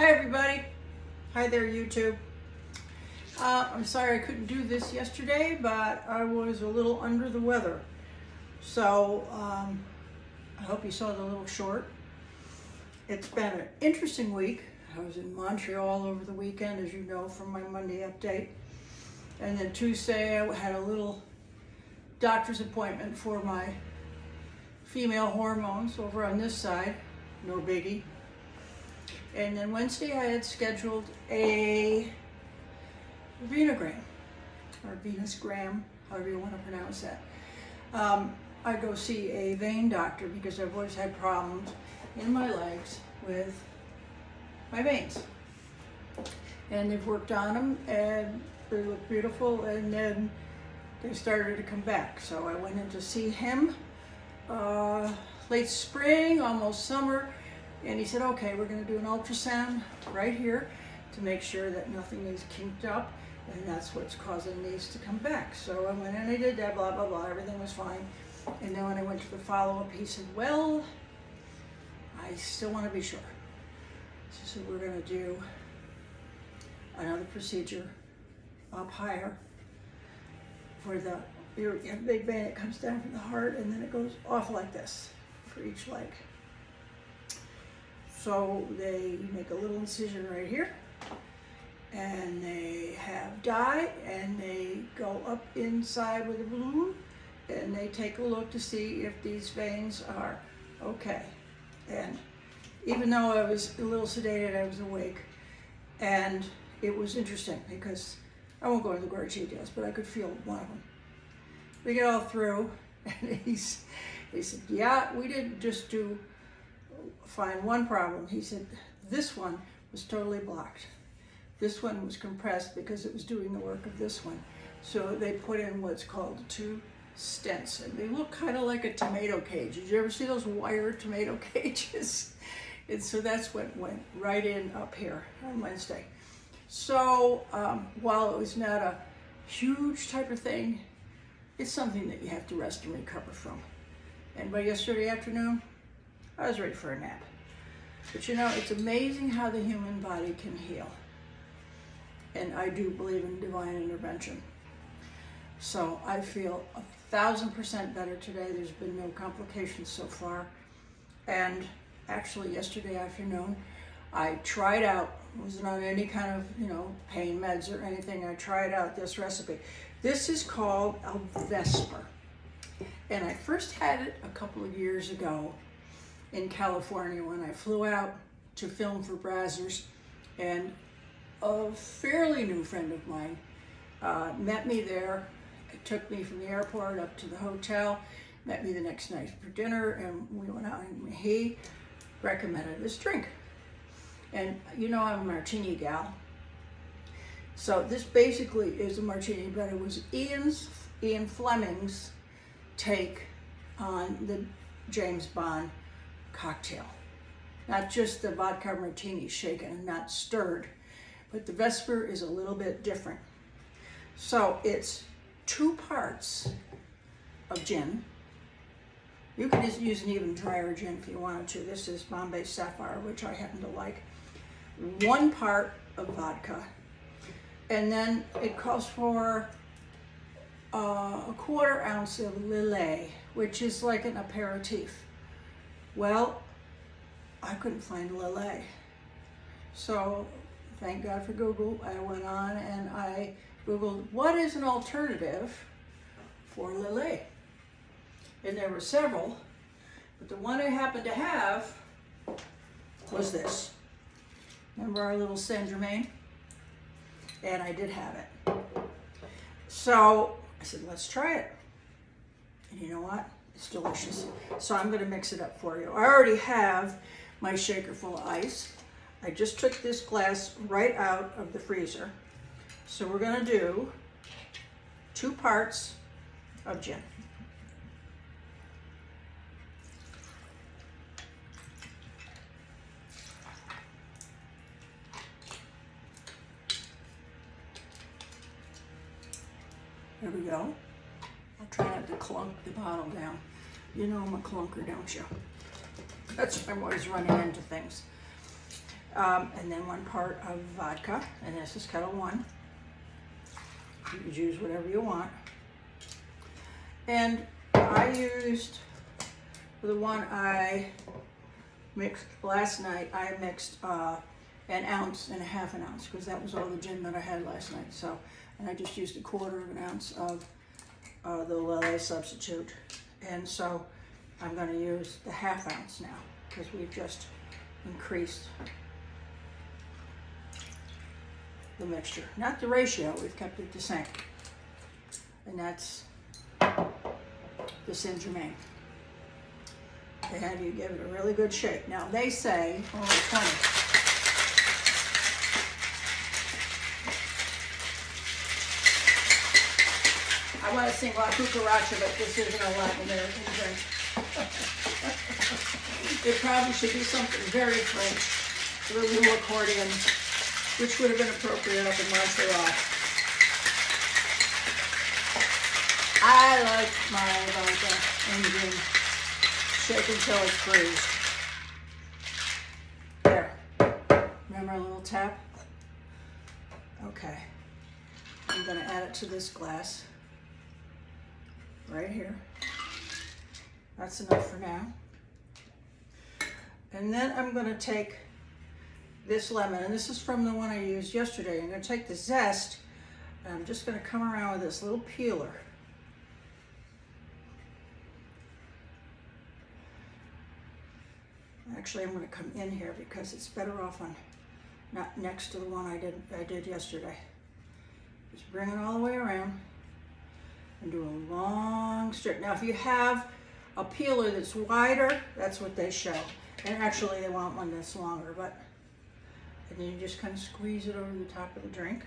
Hi everybody. Hi there YouTube. I'm sorry I couldn't do this yesterday, but I was a little under the weather. So I hope you saw the little short. It's been an interesting week. I was in Montreal over the weekend, as you know from my Monday update. And then Tuesday I had a little doctor's appointment for my female hormones over on this side, no biggie. And then Wednesday I had scheduled a venogram, or venusgram, however you want to pronounce that. I go see a vein doctor because I've always had problems in my legs with my veins. And they've worked on them and they look beautiful, and then they started to come back. So I went in to see him late spring, almost summer. And he said, okay, we're going to do an ultrasound right here to make sure that nothing is kinked up, and that's what's causing these to come back. So I went and I did that, blah, blah, blah, everything was fine. And then when I went to the follow-up, he said, well, I still want to be sure. So he said, we're going to do another procedure up higher for the big vein. It comes down from the heart and then it goes off like this for each leg. So they make a little incision right here, and they have dye, and they go up inside with a balloon, and they take a look to see if these veins are okay. And even though I was a little sedated, I was awake, and it was interesting because I won't go into the gory details, but I could feel one of them. We get all through, and he said, yeah, we didn't just find one problem. He said, this one was totally blocked. This one was compressed because it was doing the work of this one. So they put in what's called 2 stents, and they look kind of like a tomato cage. Did you ever see those wire tomato cages? And so that's what went right in up here on Wednesday. So while it was not a huge type of thing, it's something that you have to rest and recover from. And by yesterday afternoon, I was ready for a nap. But you know, it's amazing how the human body can heal. And I do believe in divine intervention. So I feel 1,000% better today. There's been no complications so far. And actually yesterday afternoon, I tried out, wasn't on any kind of, pain meds or anything. I tried out this recipe. This is called a Vesper. And I first had it a couple of years ago in California when I flew out to film for Brazzers, and a fairly new friend of mine met me there. It took me from the airport up to the hotel, met me the next night for dinner, and we went out, and he recommended this drink. And I'm a martini gal. So this basically is a martini, but it was Ian Fleming's take on the James Bond cocktail. Not just the vodka martini shaken and not stirred, but the Vesper is a little bit different. So it's 2 parts of gin. You could just use an even drier gin if you wanted to. This is Bombay Sapphire, which I happen to like. 1 part of vodka. And then it calls for a 1/4 ounce of Lillet, which is like an aperitif. Well, I couldn't find Lillet. So, thank God for Google. I went on and I Googled, what is an alternative for Lillet? And there were several, but the one I happened to have was this. Remember our little Germain? And I did have it. So I said, let's try it. And you know what? It's delicious. So I'm going to mix it up for you. I already have my shaker full of ice. I just took this glass right out of the freezer. So we're going to do 2 parts of gin. There we go. I'll try not to clunk the bottle down. You know I'm a clunker, don't you? That's why I'm always running into things. and then 1 part of vodka, and this is kettle 1. You can use whatever you want. And I used the one I mixed last night. I mixed 1 ounce and 1/2 ounce because that was all the gin that I had last night. So, and I just used 1/4 ounce of the Lillet substitute. And so I'm going to use the 1/2 ounce now because we've just increased the mixture. Not the ratio, we've kept it the same. And that's the Germain. And you give it a really good shake. Now they say only 20. I want to sing La Cucaracha, but this isn't a Latin American drink. It probably should be something very French, with a little accordion, which would have been appropriate up in Montreal. I like my vodka and gin. Shake until it's bruised. There. Remember a little tap? Okay. I'm going to add it to this glass. Right here. That's enough for now. And then I'm going to take this lemon, and this is from the one I used yesterday. I'm going to take the zest, and I'm just going to come around with this little peeler. Actually, I'm going to come in here because it's better off on not next to the one I did yesterday. Just bring it all the way around and do a long strip. Now, if you have a peeler that's wider, that's what they show. And actually, they want one that's longer, and then you just kind of squeeze it over the top of the drink.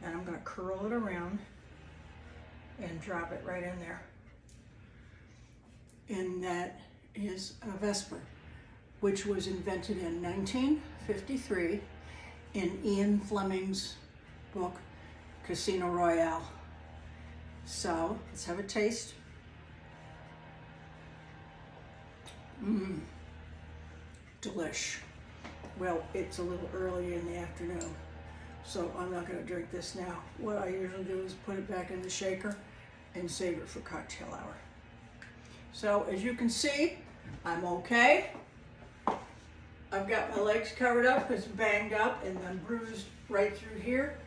And I'm going to curl it around and drop it right in there. And that is a Vesper, which was invented in 1953 in Ian Fleming's book, Casino Royale. So let's have a taste. Delish. Well, it's a little early in the afternoon, so I'm not going to drink this now. What I usually do is put it back in the shaker and save it for cocktail hour. So as you can see, I'm okay. I've got my legs covered up, it's banged up and I'm bruised right through here,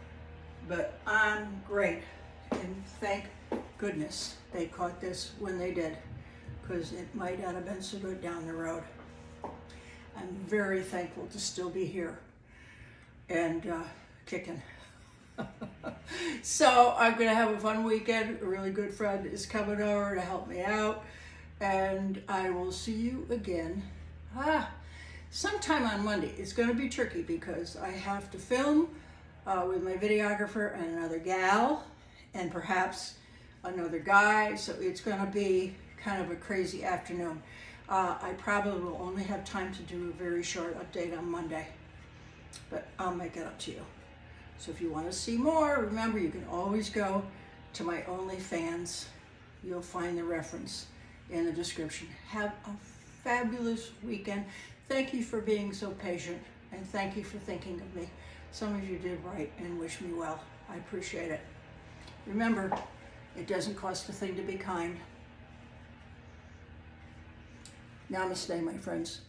but I'm great. And thank goodness they caught this when they did, because it might not have been so good down the road. I'm very thankful to still be here and kicking. So I'm gonna have a fun weekend. A really good friend is coming over to help me out, and I will see you again sometime on Monday. It's gonna be tricky because I have to film with my videographer and another gal and perhaps another guy, so it's gonna be kind of a crazy afternoon. I probably will only have time to do a very short update on Monday, but I'll make it up to you. So if you want to see more, remember you can always go to my OnlyFans. You'll find the reference in the description. Have a fabulous weekend. Thank you for being so patient, and thank you for thinking of me. Some of you did write and wish me well. I appreciate it. Remember, it doesn't cost a thing to be kind. Namaste, my friends.